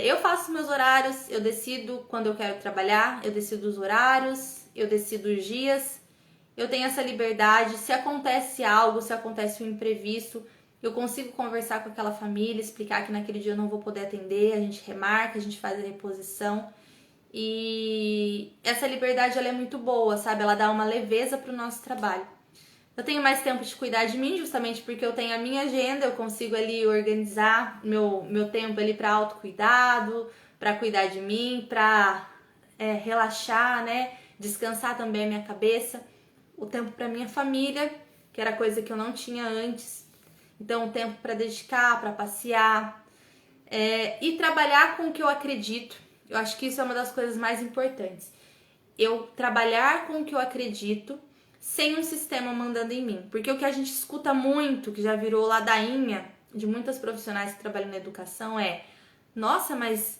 Eu faço meus horários, eu decido quando eu quero trabalhar, eu decido os horários, eu decido os dias, eu tenho essa liberdade. Se acontece algo, se acontece um imprevisto, eu consigo conversar com aquela família, explicar que naquele dia eu não vou poder atender, a gente remarca, a gente faz a reposição. E essa liberdade, ela é muito boa, sabe? Ela dá uma leveza pro nosso trabalho. Eu tenho mais tempo de cuidar de mim, justamente porque eu tenho a minha agenda, eu consigo ali organizar meu tempo ali para autocuidado, para cuidar de mim, para relaxar, né? Descansar também a minha cabeça. O tempo para minha família, que era coisa que eu não tinha antes. Então, o tempo para dedicar, para passear. E trabalhar com o que eu acredito. Eu acho que isso é uma das coisas mais importantes. Eu trabalhar com o que eu acredito, sem um sistema mandando em mim. Porque o que a gente escuta muito, que já virou ladainha de muitas profissionais que trabalham na educação nossa, mas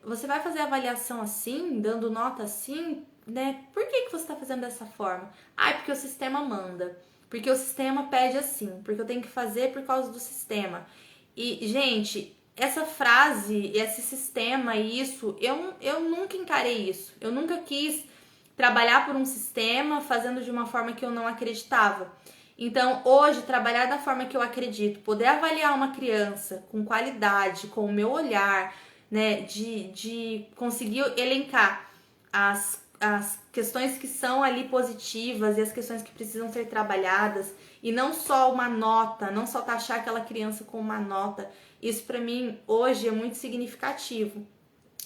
você vai fazer avaliação assim, dando nota assim, né? Por que você está fazendo dessa forma? Porque o sistema manda. Porque o sistema pede assim. Porque eu tenho que fazer por causa do sistema. E, gente, essa frase, esse sistema e isso, eu nunca encarei isso. Eu nunca quis trabalhar por um sistema fazendo de uma forma que eu não acreditava. Então, hoje, trabalhar da forma que eu acredito, poder avaliar uma criança com qualidade, com o meu olhar, né, de conseguir elencar as questões que são ali positivas e as questões que precisam ser trabalhadas, e não só uma nota, não só taxar aquela criança com uma nota. Isso para mim hoje é muito significativo.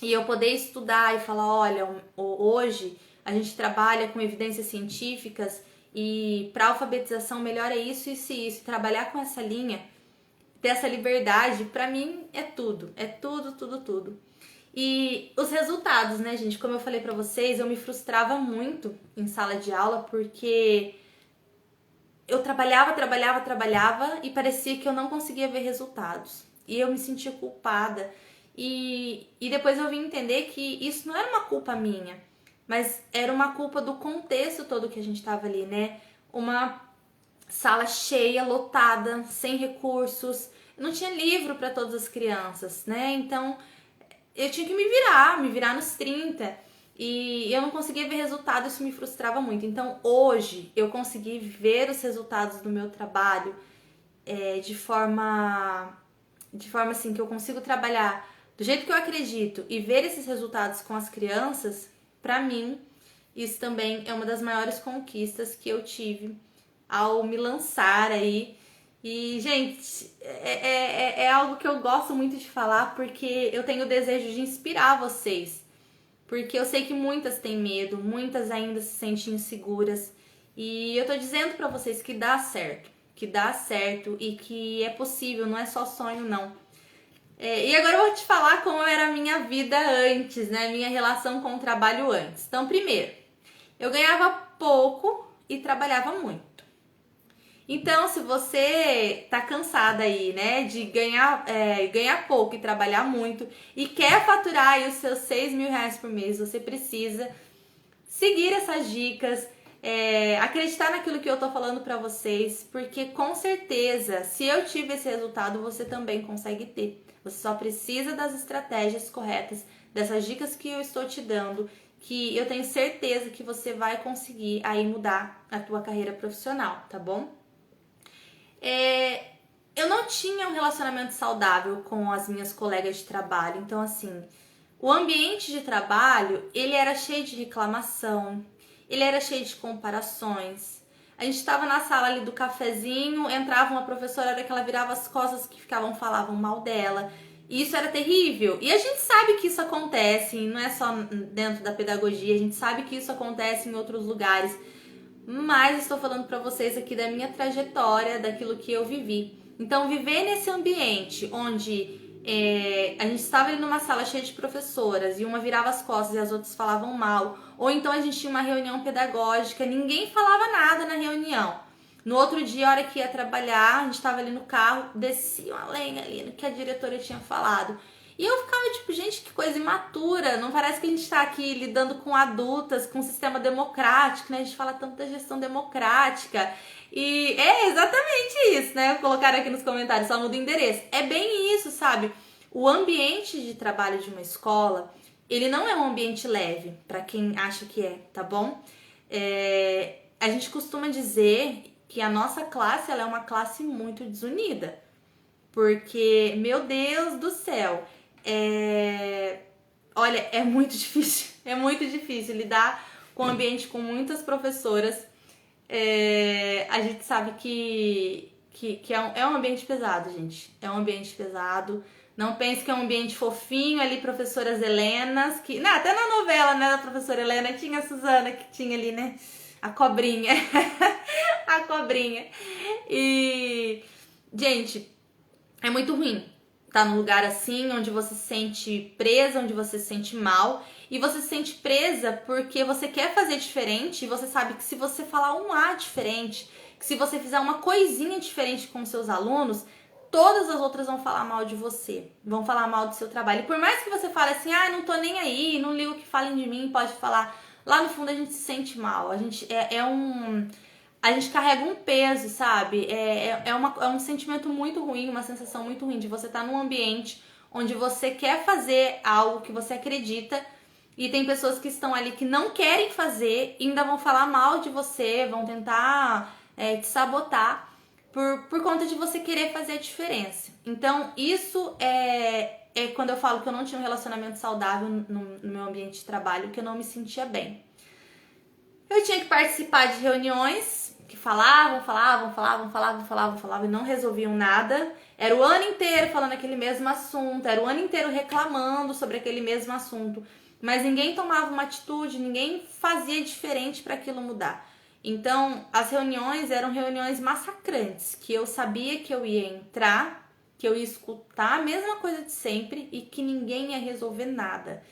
E eu poder estudar e falar, olha, hoje a gente trabalha com evidências científicas e para alfabetização melhor é isso, isso e isso. Trabalhar com essa linha, ter essa liberdade, para mim é tudo. É tudo, tudo, tudo. E os resultados, né, gente? Como eu falei pra vocês, eu me frustrava muito em sala de aula porque eu trabalhava e parecia que eu não conseguia ver resultados. E eu me sentia culpada. E depois eu vim entender que isso não era uma culpa minha, mas era uma culpa do contexto todo que a gente tava ali, né? Uma sala cheia, lotada, sem recursos. Não tinha livro para todas as crianças, né? Então eu tinha que me virar nos 30. E eu não conseguia ver resultado, isso me frustrava muito. Então hoje eu consegui ver os resultados do meu trabalho de forma assim que eu consigo trabalhar do jeito que eu acredito e ver esses resultados com as crianças. Pra mim, isso também é uma das maiores conquistas que eu tive ao me lançar aí. E, gente, é algo que eu gosto muito de falar porque eu tenho o desejo de inspirar vocês. Porque eu sei que muitas têm medo, muitas ainda se sentem inseguras. E eu tô dizendo pra vocês que dá certo e que é possível, não é só sonho, não. E agora eu vou te falar como era a minha vida antes, né? Minha relação com o trabalho antes. Então, primeiro, eu ganhava pouco e trabalhava muito. Então, se você tá cansada aí, né, de ganhar pouco e trabalhar muito e quer faturar aí os seus 6 mil reais por mês, você precisa seguir essas dicas, acreditar naquilo que eu tô falando pra vocês, porque com certeza, se eu tive esse resultado, você também consegue ter. Você só precisa das estratégias corretas, dessas dicas que eu estou te dando, que eu tenho certeza que você vai conseguir aí mudar a tua carreira profissional, tá bom? Eu não tinha um relacionamento saudável com as minhas colegas de trabalho. Então, assim, o ambiente de trabalho, ele era cheio de reclamação, ele era cheio de comparações. A gente estava na sala ali do cafezinho, entrava uma professora, era que ela virava as costas que falavam mal dela. E isso era terrível. E a gente sabe que isso acontece, não é só dentro da pedagogia, a gente sabe que isso acontece em outros lugares. Mas estou falando para vocês aqui da minha trajetória, daquilo que eu vivi. Então, viver nesse ambiente onde a gente estava ali numa sala cheia de professoras e uma virava as costas e as outras falavam mal. Ou então a gente tinha uma reunião pedagógica, ninguém falava nada na reunião. No outro dia, a hora que ia trabalhar, a gente estava ali no carro, descia uma lenha ali no que a diretora tinha falado. E eu ficava tipo, gente, que coisa imatura, não parece que a gente está aqui lidando com adultas, com um sistema democrático, né? A gente fala tanto da gestão democrática. E é exatamente isso, né? Colocaram aqui nos comentários, só muda o endereço. É bem isso, sabe? O ambiente de trabalho de uma escola, ele não é um ambiente leve, para quem acha que é, tá bom? A gente costuma dizer que a nossa classe, ela é uma classe muito desunida. Porque, meu Deus do céu, olha, é muito difícil lidar com um ambiente com muitas professoras. A gente sabe que é um ambiente pesado, gente. É um ambiente pesado. Não pense que é um ambiente fofinho ali, professoras Helenas, que... Não, até na novela, né, da professora Helena, tinha a Suzana, que tinha ali, né, a cobrinha. A cobrinha. E, gente, é muito ruim tá num lugar assim, onde você se sente presa, onde você se sente mal. E você se sente presa porque você quer fazer diferente e você sabe que se você falar um A diferente, que se você fizer uma coisinha diferente com seus alunos, todas as outras vão falar mal de você, vão falar mal do seu trabalho. E por mais que você fale assim, não tô nem aí, não ligo que falem de mim, pode falar, lá no fundo a gente se sente mal. A gente a gente carrega um peso, sabe? É um sentimento muito ruim, uma sensação muito ruim de você estar num ambiente onde você quer fazer algo que você acredita e tem pessoas que estão ali que não querem fazer e ainda vão falar mal de você, vão tentar te sabotar por conta de você querer fazer a diferença. Então, isso é quando eu falo que eu não tinha um relacionamento saudável no meu ambiente de trabalho, que eu não me sentia bem. Eu tinha que participar de reuniões que falavam e não resolviam nada. Era o ano inteiro falando aquele mesmo assunto, era o ano inteiro reclamando sobre aquele mesmo assunto, mas ninguém tomava uma atitude, ninguém fazia diferente para aquilo mudar. Então, as reuniões eram reuniões massacrantes, que eu sabia que eu ia entrar, que eu ia escutar a mesma coisa de sempre e que ninguém ia resolver nada.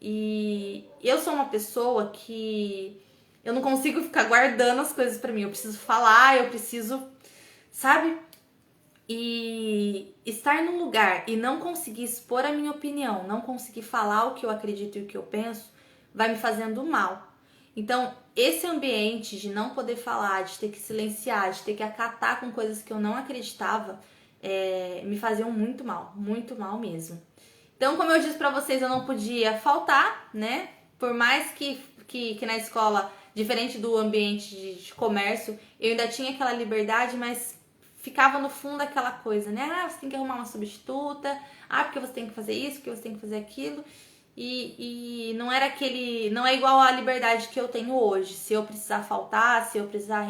E eu sou uma pessoa que eu não consigo ficar guardando as coisas pra mim. Eu preciso falar, eu preciso, sabe? E estar num lugar e não conseguir expor a minha opinião, não conseguir falar o que eu acredito e o que eu penso, vai me fazendo mal. Então, esse ambiente de não poder falar, de ter que silenciar, de ter que acatar com coisas que eu não acreditava, me faziam muito mal mesmo. Então, como eu disse pra vocês, eu não podia faltar, né? Por mais que na escola, diferente do ambiente de comércio, eu ainda tinha aquela liberdade, mas ficava no fundo aquela coisa, né? Você tem que arrumar uma substituta, porque você tem que fazer isso, porque você tem que fazer aquilo. E não era não é igual à liberdade que eu tenho hoje, se eu precisar faltar, se eu precisar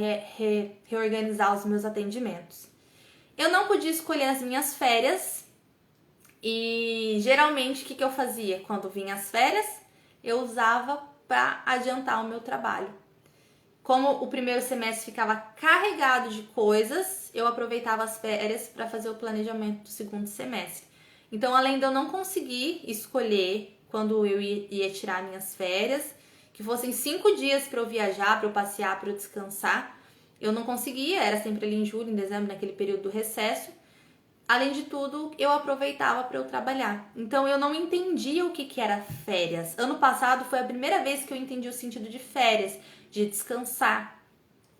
reorganizar os meus atendimentos. Eu não podia escolher as minhas férias e geralmente o que eu fazia? Quando vinha as férias, eu usava para adiantar o meu trabalho. Como o primeiro semestre ficava carregado de coisas, eu aproveitava as férias para fazer o planejamento do segundo semestre. Então, além de eu não conseguir escolher quando eu ia tirar minhas férias, que fossem 5 dias para eu viajar, para eu passear, para eu descansar, eu não conseguia, era sempre ali em julho, em dezembro, naquele período do recesso. Além de tudo, eu aproveitava para eu trabalhar. Então, eu não entendia o que era férias. Ano passado foi a primeira vez que eu entendi o sentido de férias, de descansar,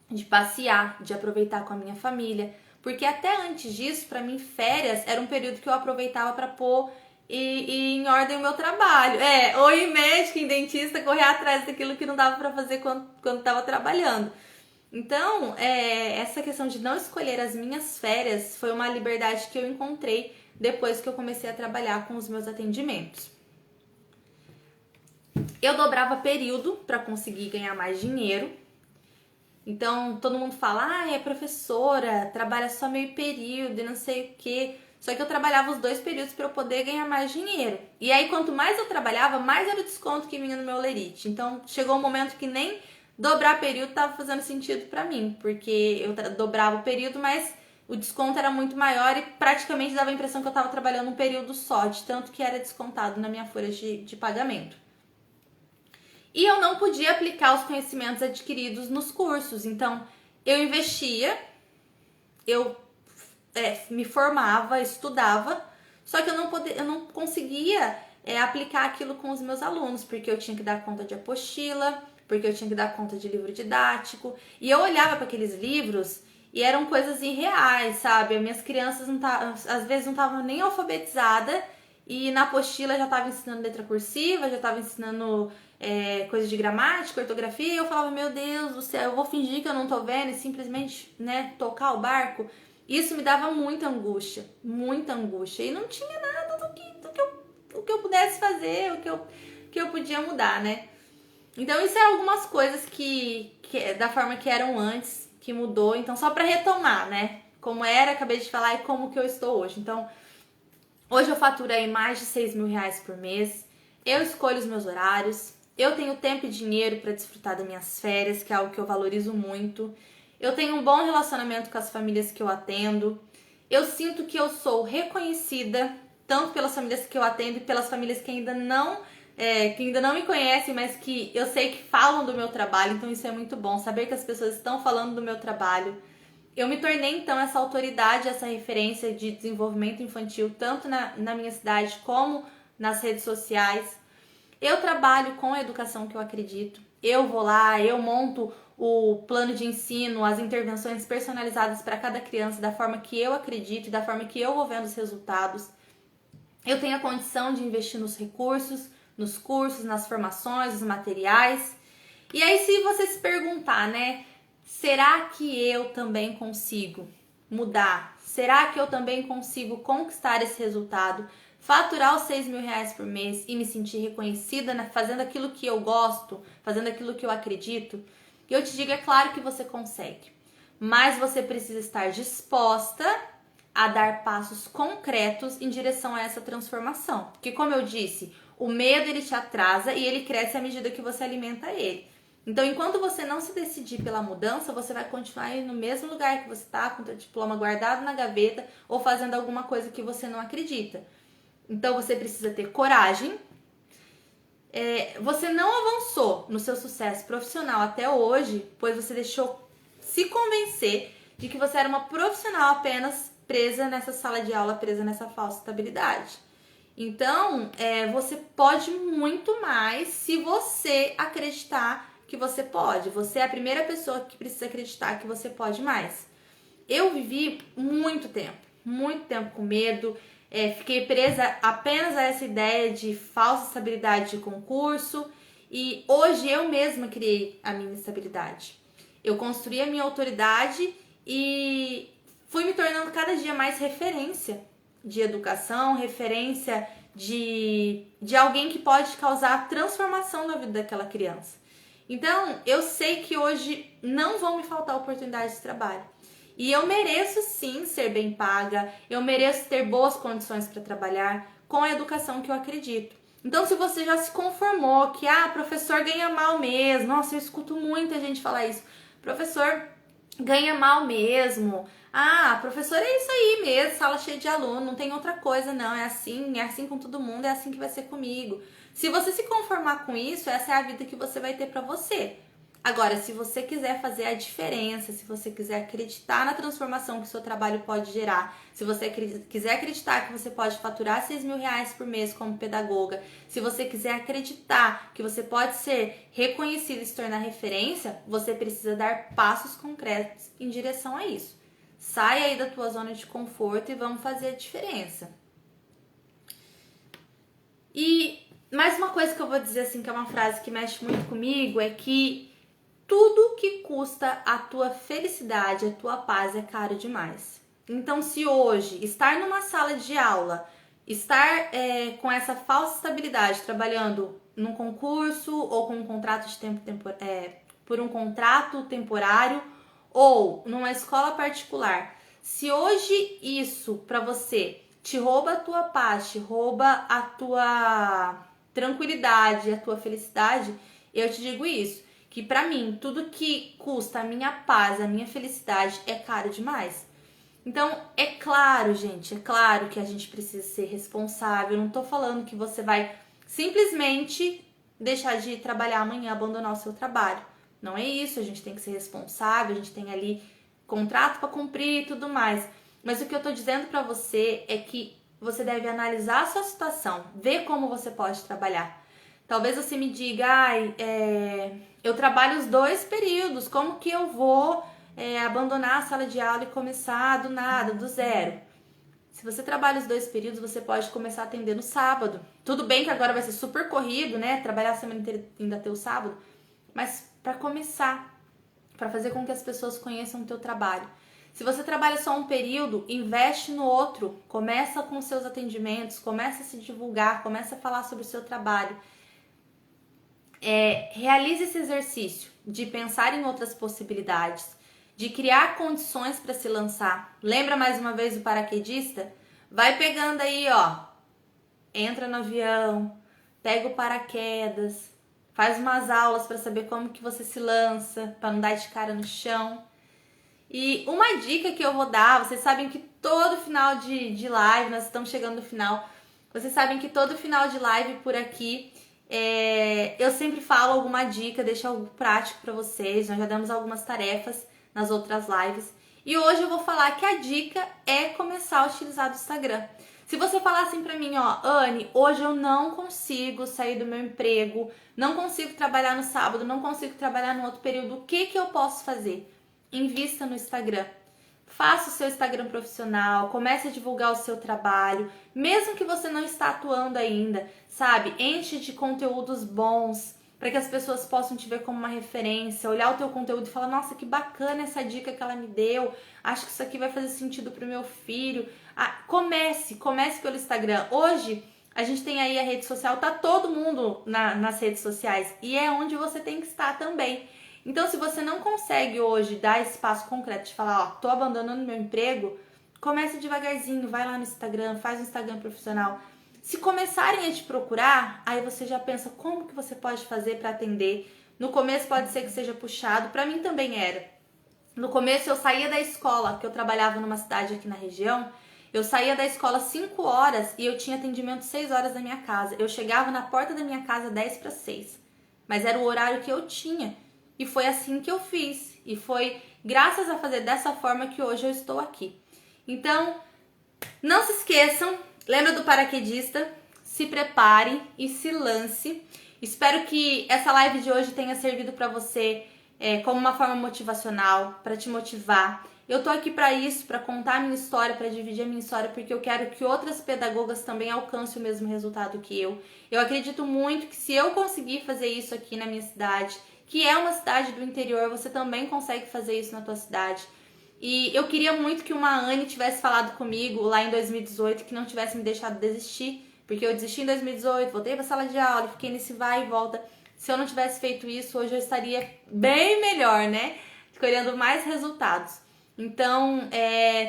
de passear, de aproveitar com a minha família. Porque até antes disso, para mim, férias era um período que eu aproveitava para pôr em ordem o meu trabalho. Ou em médico, em dentista, correr atrás daquilo que não dava para fazer quando estava trabalhando. Então, essa questão de não escolher as minhas férias foi uma liberdade que eu encontrei depois que eu comecei a trabalhar com os meus atendimentos. Eu dobrava período para conseguir ganhar mais dinheiro. Então, todo mundo fala, é professora, trabalha só meio período e não sei o quê. Só que eu trabalhava os 2 períodos para eu poder ganhar mais dinheiro. E aí, quanto mais eu trabalhava, mais era o desconto que vinha no meu lerite. Então, chegou um momento que nem dobrar período estava fazendo sentido para mim, porque eu dobrava o período, mas o desconto era muito maior e praticamente dava a impressão que eu estava trabalhando um período só, de tanto que era descontado na minha folha de pagamento. E eu não podia aplicar os conhecimentos adquiridos nos cursos, então eu investia, eu me formava, estudava, só que eu não conseguia aplicar aquilo com os meus alunos, porque eu tinha que dar conta de apostila, porque eu tinha que dar conta de livro didático, e eu olhava para aqueles livros e eram coisas irreais, sabe? As minhas crianças às vezes não estavam nem alfabetizadas, e na apostila já estava ensinando letra cursiva, já estava ensinando coisas de gramática, ortografia, e eu falava, meu Deus do céu, eu vou fingir que eu não tô vendo e simplesmente, tocar o barco. Isso me dava muita angústia, e não tinha nada do que eu pudesse fazer, o que eu podia mudar, né? Então isso é algumas coisas que da forma que eram antes, que mudou. Então só para retomar, né? Como era, acabei de falar, e como que eu estou hoje. Então, hoje eu faturo aí mais de 6 mil reais por mês. Eu escolho os meus horários. Eu tenho tempo e dinheiro para desfrutar das minhas férias, que é algo que eu valorizo muito. Eu tenho um bom relacionamento com as famílias que eu atendo. Eu sinto que eu sou reconhecida, tanto pelas famílias que eu atendo e pelas famílias que ainda não me conhecem, mas que eu sei que falam do meu trabalho. Então isso é muito bom, saber que as pessoas estão falando do meu trabalho. Eu me tornei, então, essa autoridade, essa referência de desenvolvimento infantil, tanto na minha cidade como nas redes sociais. Eu trabalho com a educação que eu acredito. Eu vou lá, eu monto o plano de ensino, as intervenções personalizadas para cada criança, da forma que eu acredito e da forma que eu vou vendo os resultados. Eu tenho a condição de investir nos recursos, nos cursos, nas formações, nos materiais. E aí, se você se perguntar, né? Será que eu também consigo mudar? Será que eu também consigo conquistar esse resultado? Faturar os 6 mil reais por mês e me sentir reconhecida fazendo aquilo que eu gosto, fazendo aquilo que eu acredito? E eu te digo, é claro que você consegue. Mas você precisa estar disposta a dar passos concretos em direção a essa transformação. Porque, como eu disse, o medo ele te atrasa e ele cresce à medida que você alimenta ele. Então, enquanto você não se decidir pela mudança, você vai continuar aí no mesmo lugar que você está, com o seu diploma guardado na gaveta ou fazendo alguma coisa que você não acredita. Então, você precisa ter coragem. Você não avançou no seu sucesso profissional até hoje, pois você deixou se convencer de que você era uma profissional apenas presa nessa sala de aula, presa nessa falsa estabilidade. Então, você pode muito mais se você acreditar que você pode. Você é a primeira pessoa que precisa acreditar que você pode mais. Eu vivi muito tempo com medo, fiquei presa apenas a essa ideia de falsa estabilidade de concurso, e hoje eu mesma criei a minha estabilidade. Eu construí a minha autoridade e fui me tornando cada dia mais referência de educação, referência de alguém que pode causar transformação na vida daquela criança. Então, eu sei que hoje não vão me faltar oportunidades de trabalho. E eu mereço sim ser bem paga, eu mereço ter boas condições para trabalhar com a educação que eu acredito. Então, se você já se conformou que, professor ganha mal mesmo, nossa, eu escuto muita gente falar isso, professor ganha mal mesmo, professor é isso aí mesmo, sala cheia de aluno, não tem outra coisa não, é assim com todo mundo, é assim que vai ser comigo. Se você se conformar com isso, essa é a vida que você vai ter pra você. Agora, se você quiser fazer a diferença, se você quiser acreditar na transformação que o seu trabalho pode gerar, se você quiser acreditar que você pode faturar 6 mil reais por mês como pedagoga, se você quiser acreditar que você pode ser reconhecida e se tornar referência, você precisa dar passos concretos em direção a isso. Sai aí da tua zona de conforto e vamos fazer a diferença. E mais uma coisa que eu vou dizer assim, que é uma frase que mexe muito comigo, é que tudo que custa a tua felicidade, a tua paz é caro demais. Então, se hoje estar numa sala de aula, estar com essa falsa estabilidade, trabalhando num concurso ou com um contrato por um contrato temporário ou numa escola particular, se hoje isso para você te rouba a tua paz, te rouba a tua tranquilidade, a tua felicidade, eu te digo isso, que pra mim, tudo que custa a minha paz, a minha felicidade é caro demais. Então, é claro, gente, é claro que a gente precisa ser responsável. Eu não tô falando que você vai simplesmente deixar de trabalhar amanhã, abandonar o seu trabalho. Não é isso, a gente tem que ser responsável, a gente tem ali contrato para cumprir e tudo mais. Mas o que eu tô dizendo para você é que você deve analisar a sua situação, ver como você pode trabalhar. Talvez você me diga, eu trabalho os 2 períodos, como que eu vou abandonar a sala de aula e começar do nada, do zero? Se você trabalha os 2 períodos, você pode começar a atender no sábado. Tudo bem que agora vai ser super corrido, né? Trabalhar a semana inteira e ainda ter o sábado. Mas para começar, para fazer com que as pessoas conheçam o teu trabalho. Se você trabalha só um período, investe no outro. Começa com seus atendimentos, começa a se divulgar, começa a falar sobre o seu trabalho. Realize esse exercício de pensar em outras possibilidades, de criar condições para se lançar. Lembra mais uma vez o paraquedista? Vai pegando aí, ó. Entra no avião, pega o paraquedas, faz umas aulas para saber como que você se lança, para não dar de cara no chão. E uma dica que eu vou dar, vocês sabem que todo final de live, nós estamos chegando no final, vocês sabem que todo final de live por aqui, eu sempre falo alguma dica, deixo algo prático para vocês, nós já damos algumas tarefas nas outras lives. E hoje eu vou falar que a dica é começar a utilizar o Instagram. Se você falar assim pra mim, ó, Anne, hoje eu não consigo sair do meu emprego, não consigo trabalhar no sábado, não consigo trabalhar no outro período, o que eu posso fazer? Invista no Instagram. Faça o seu Instagram profissional, comece a divulgar o seu trabalho, mesmo que você não está atuando ainda, sabe? Enche de conteúdos bons, para que as pessoas possam te ver como uma referência, olhar o teu conteúdo e falar, nossa, que bacana essa dica que ela me deu, acho que isso aqui vai fazer sentido pro meu filho. Comece pelo Instagram. Hoje, a gente tem aí a rede social, tá todo mundo nas redes sociais, e é onde você tem que estar também. Então, se você não consegue hoje dar esse passo concreto de falar, ó, tô abandonando meu emprego, comece devagarzinho, vai lá no Instagram, faz um Instagram profissional. Se começarem a te procurar, aí você já pensa como que você pode fazer para atender. No começo pode ser que seja puxado, para mim também era. No começo eu saía da escola, que eu trabalhava numa cidade aqui na região, eu saía da escola 5 horas e eu tinha atendimento 6 horas da minha casa. Eu chegava na porta da minha casa 10 para 6, mas era o horário que eu tinha. E foi assim que eu fiz. E foi graças a fazer dessa forma que hoje eu estou aqui. Então, não se esqueçam, lembra do paraquedista? Se prepare e se lance. Espero que essa live de hoje tenha servido para você como uma forma motivacional, para te motivar. Eu tô aqui para isso, para contar a minha história, para dividir a minha história, porque eu quero que outras pedagogas também alcancem o mesmo resultado que eu. Eu acredito muito que se eu conseguir fazer isso aqui na minha cidade, que é uma cidade do interior, você também consegue fazer isso na tua cidade. E eu queria muito que uma Anne tivesse falado comigo lá em 2018, que não tivesse me deixado desistir, porque eu desisti em 2018, voltei pra sala de aula, fiquei nesse vai e volta. Se eu não tivesse feito isso, hoje eu estaria bem melhor, né? Colhendo mais resultados. Então,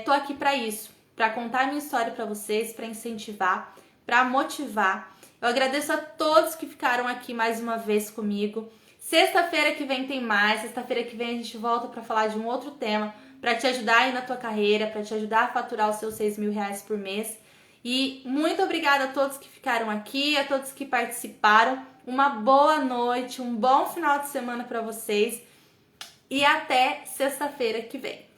tô aqui pra isso, pra contar a minha história pra vocês, pra incentivar, pra motivar. Eu agradeço a todos que ficaram aqui mais uma vez comigo. Sexta-feira que vem tem mais, sexta-feira que vem a gente volta para falar de um outro tema, para te ajudar aí na tua carreira, para te ajudar a faturar os seus 6 mil reais por mês. E muito obrigada a todos que ficaram aqui, a todos que participaram. Uma boa noite, um bom final de semana para vocês e até sexta-feira que vem.